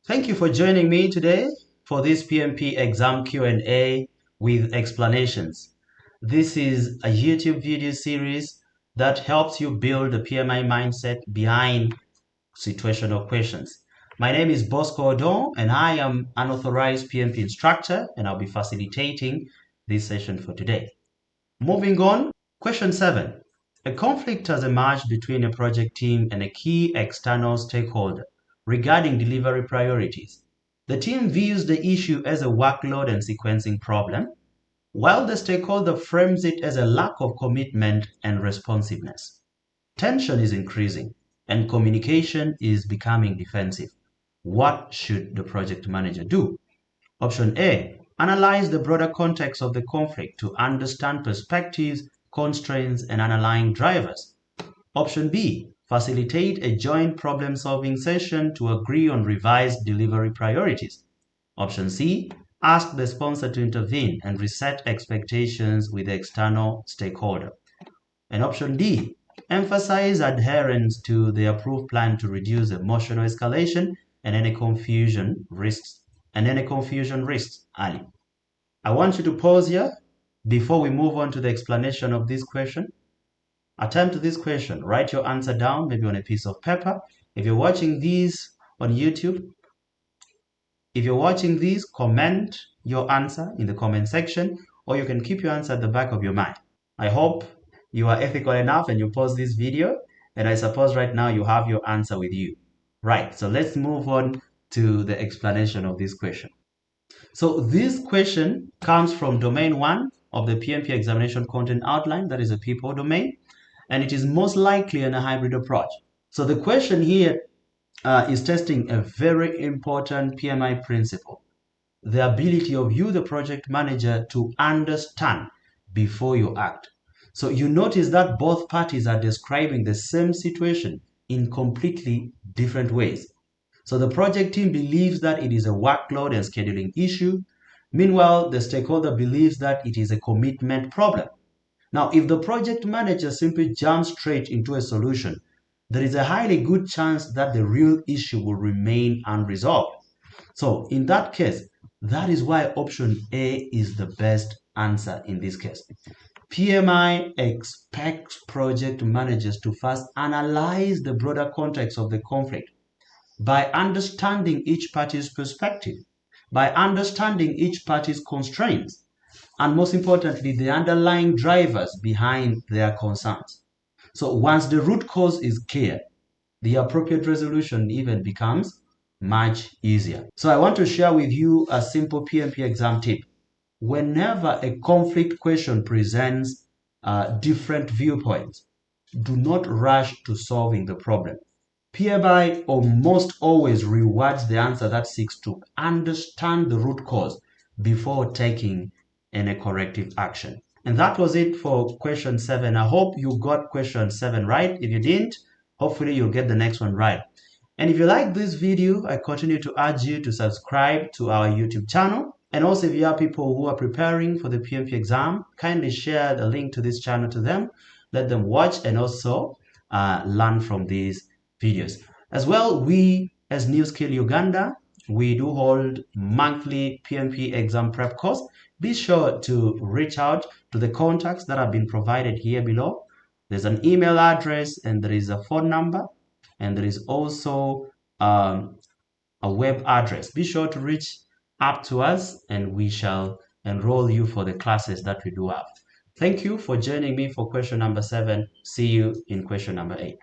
Thank you for joining me today for this PMP exam Q&A with explanations. This is a YouTube video series that helps you build a PMI mindset behind situational questions. My name is Bosco Odon and I am an authorized PMP instructor and I'll be facilitating this session for today. Moving on, question 7. A conflict has emerged between a project team and a key external stakeholder regarding delivery priorities. The team views the issue as a workload and sequencing problem, while the stakeholder frames it as a lack of commitment and responsiveness. Tension is increasing and communication is becoming defensive. What should the project manager do? Option A. Analyze the broader context of the conflict to understand perspectives, constraints, and underlying drivers. Option B. Facilitate a joint problem-solving session to agree on revised delivery priorities. Option C. Ask the sponsor to intervene and reset expectations with the external stakeholder. And option D. Emphasize adherence to the approved plan to reduce emotional escalation and any confusion risks early. I want you to pause here before we move on to the explanation of this question. Attempt this question. Write your answer down, maybe on a piece of paper. If you're watching these on YouTube, comment your answer in the comment section, or you can keep your answer at the back of your mind. I hope you are ethical enough and you pause this video, and I suppose right now you have your answer with you. Right, so let's move on to the explanation of this question. So this question comes from domain 1 of the PMP examination content outline, that is a people domain, and it is most likely in a hybrid approach. So the question here is testing a very important PMI principle, the ability of you, the project manager, to understand before you act. So you notice that both parties are describing the same situation in completely different ways. So the project team believes that it is a workload and scheduling issue. Meanwhile, the stakeholder believes that it is a commitment problem. Now, if the project manager simply jumps straight into a solution, there is a highly good chance that the real issue will remain unresolved. So in that case, that is why option A is the best answer in this case. PMI expects project managers to first analyze the broader context of the conflict by understanding each party's perspective, by understanding each party's constraints, and most importantly, the underlying drivers behind their concerns. So once the root cause is clear, the appropriate resolution even becomes much easier. So I want to share with you a simple PMP exam tip. Whenever a conflict question presents different viewpoints, do not rush to solving the problem. PMI almost always rewards the answer that seeks to understand the root cause before taking any corrective action. And that was it for question 7. I hope you got question 7 right. If you didn't, hopefully you'll get the next one right. And if you like this video, I continue to urge you to subscribe to our YouTube channel. And also, if you have people who are preparing for the PMP exam, kindly share the link to this channel to them. Let them watch and also learn from these videos. As well, we as NewSkill Uganda, we do hold monthly PMP Exam Prep Course. Be sure to reach out to the contacts that have been provided here below. There's an email address and there is a phone number and there is also a web address. Be sure to reach up to us and we shall enroll you for the classes that we do have. Thank you for joining me for question number 7. See you in question number 8.